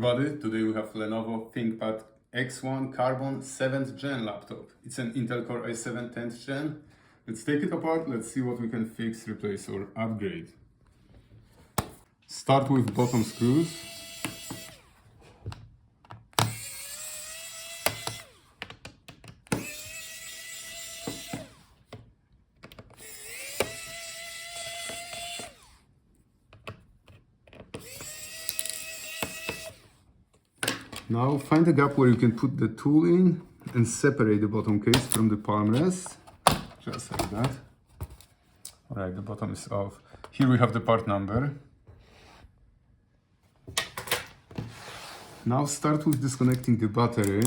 everybody, today we have Lenovo ThinkPad X1 Carbon 7th gen laptop. It's an Intel Core i7 10th gen. Let's take it apart, let's see what we can fix, replace or upgrade. Start with bottom screws. Now find a gap where you can put the tool in and separate the bottom case from the palmrest. Just like that. Alright, the bottom is off. Here we have the part number. Now start with disconnecting the battery.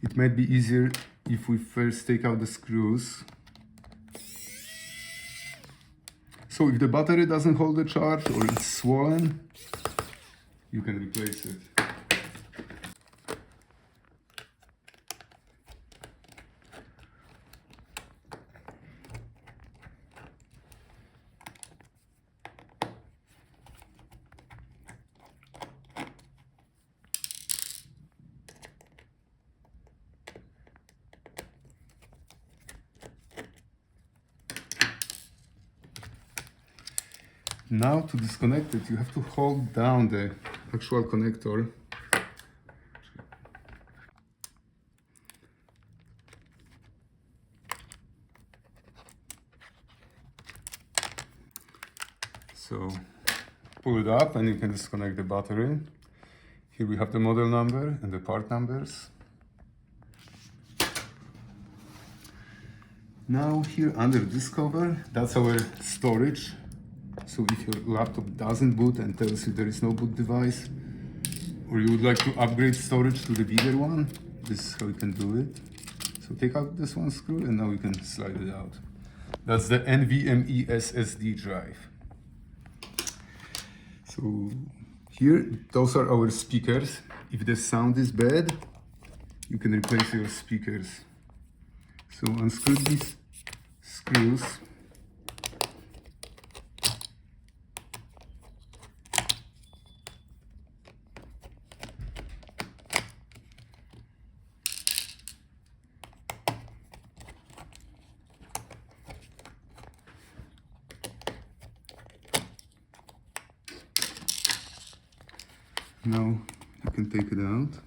It might be easier if we first take out the screws. So if the battery doesn't hold the charge or it's swollen, you can replace it. Now to disconnect it, you have to hold down the actual connector. So pull it up and you can disconnect the battery. Here we have the model number and the part numbers. Now here under this cover, that's our storage. So if your laptop doesn't boot and tells you there is no boot device, or you would like to upgrade storage to the bigger one, this is how you can do it. So take out this one screw and now you can slide it out. That's the NVMe SSD drive. So here, those are our speakers. If the sound is bad, you can replace your speakers. So unscrew these screws. Now you can take it out,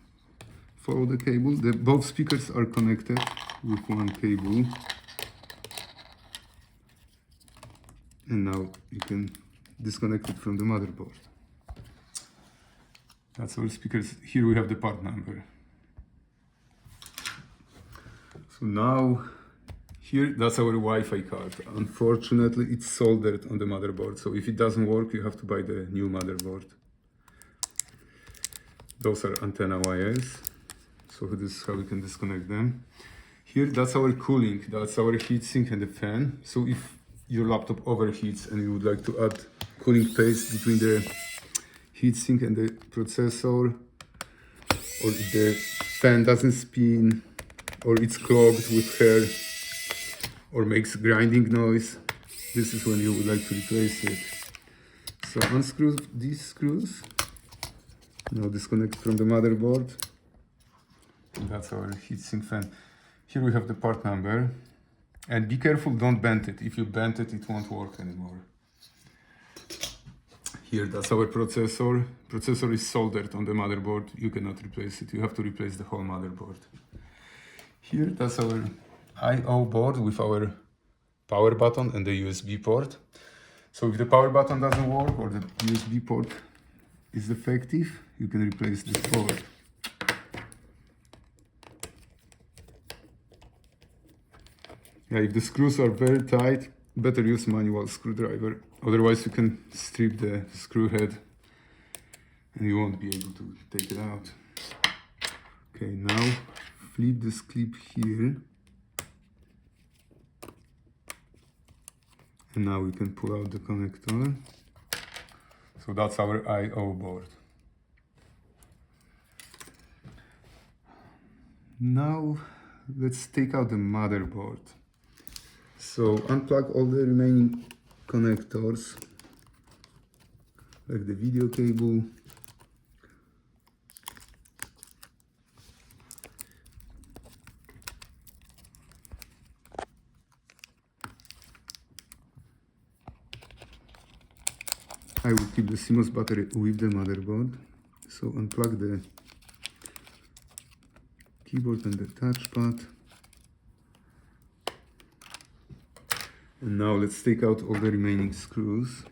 follow the cable. Both speakers are connected with one cable. And now you can disconnect it from the motherboard. That's our speakers. Here we have the part number. So now, here, that's our Wi-Fi card. Unfortunately, it's soldered on the motherboard. So if it doesn't work, you have to buy the new motherboard. Those are antenna wires, so this is how we can disconnect them. Here, that's our cooling, that's our heatsink and the fan. So if your laptop overheats and you would like to add cooling paste between the heatsink and the processor, or if the fan doesn't spin, or it's clogged with hair, or makes grinding noise, this is when you would like to replace it. So unscrew these screws. Now disconnect from the motherboard. And that's our heatsink fan. Here we have the part number. And be careful, don't bend it. If you bend it, it won't work anymore. Here, that's our processor. Processor is soldered on the motherboard. You cannot replace it. You have to replace the whole motherboard. Here, that's our I/O board with our power button and the USB port. So if the power button doesn't work or the USB port is defective, you can replace this board. Yeah, if the screws are very tight, better use manual screwdriver. Otherwise you can strip the screw head and you won't be able to take it out. Okay, now flip this clip here. And now we can pull out the connector. So that's our I/O board. Now let's take out the motherboard. So unplug all the remaining connectors. like the video cable. I will keep the CMOS battery with the motherboard. So unplug the keyboard and the touchpad. And now let's take out all the remaining screws.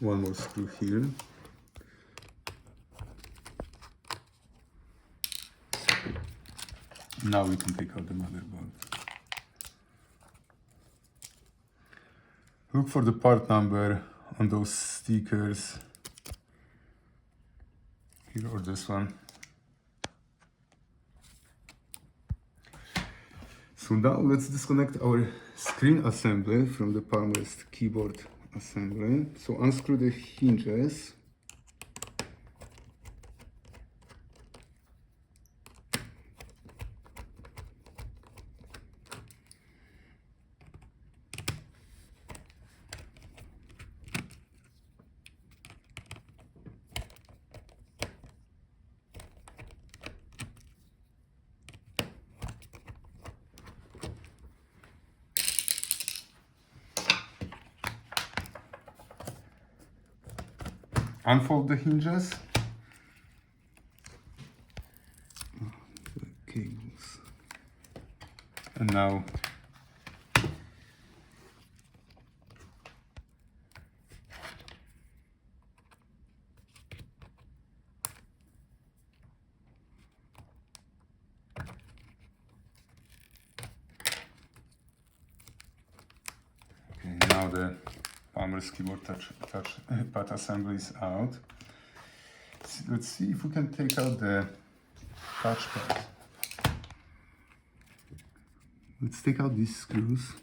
One more screw here. Now we can take out the motherboard. Look for the part number on those stickers. Here or this one. So now let's disconnect our screen assembly from the Palmrest keyboard assembly. So unscrew the hinges. Unfold the hinges. The cables. And now the Palmrest keyboard touchpad assembly is out. Let's see if we can take out the touchpad. Let's take out these screws.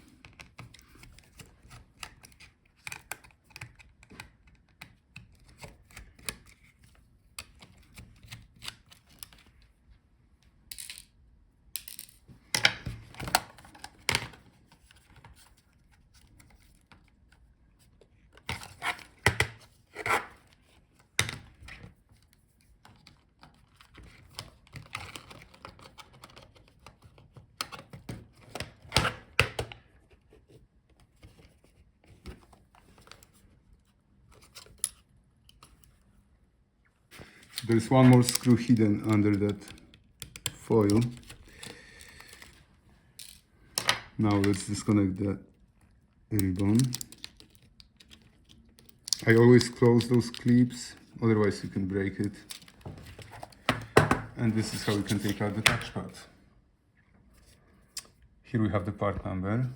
There's one more screw hidden under that foil. Now let's disconnect the ribbon. I always close those clips, otherwise you can break it. And this is how you can take out the touchpad. Here we have the part number.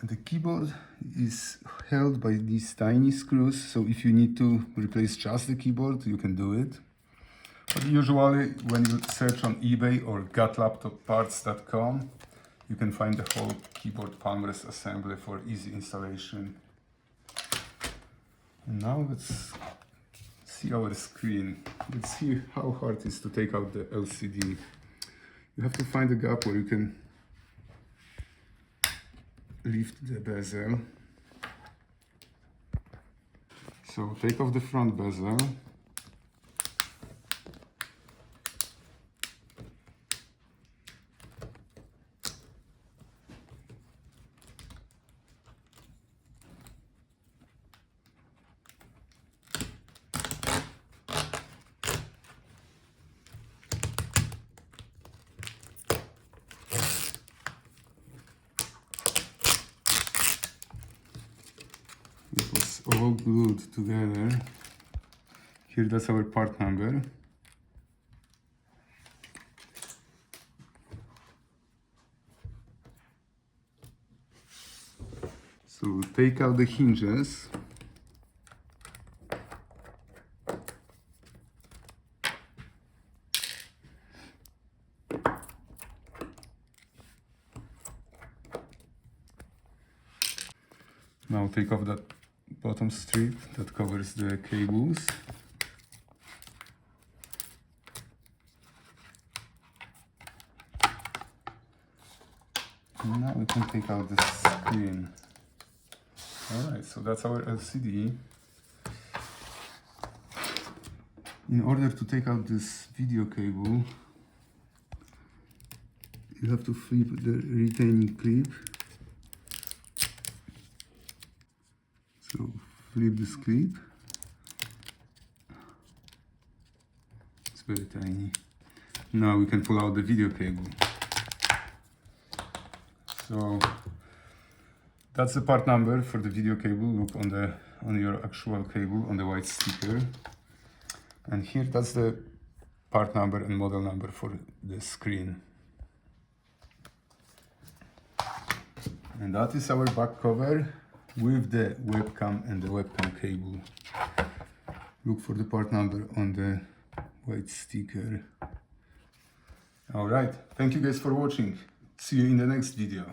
The keyboard is held by these tiny screws, so if you need to replace just the keyboard, you can do it. But usually when you search on eBay or gotlaptopparts.com, you can find the whole keyboard Palmrest assembly for easy installation. And now let's see our screen. Let's see how hard it is to take out the LCD. You have to find a gap where you can lift the bezel. So take off the front bezel. all glued together. Here, that's our part number. So take out the hinges. Now take off that bottom strip that covers the cables. And now we can take out the screen. Alright, so that's our LCD. In order to take out this video cable, you have to flip the retaining clip. So flip this clip. It's very tiny. Now we can pull out the video cable. So that's the part number for the video cable. Look on your actual cable on the white sticker. And here that's the part number and model number for the screen. And that is our back cover with the webcam and the webcam cable. Look for the part number on the white sticker. Alright, thank you guys for watching. See you in the next video.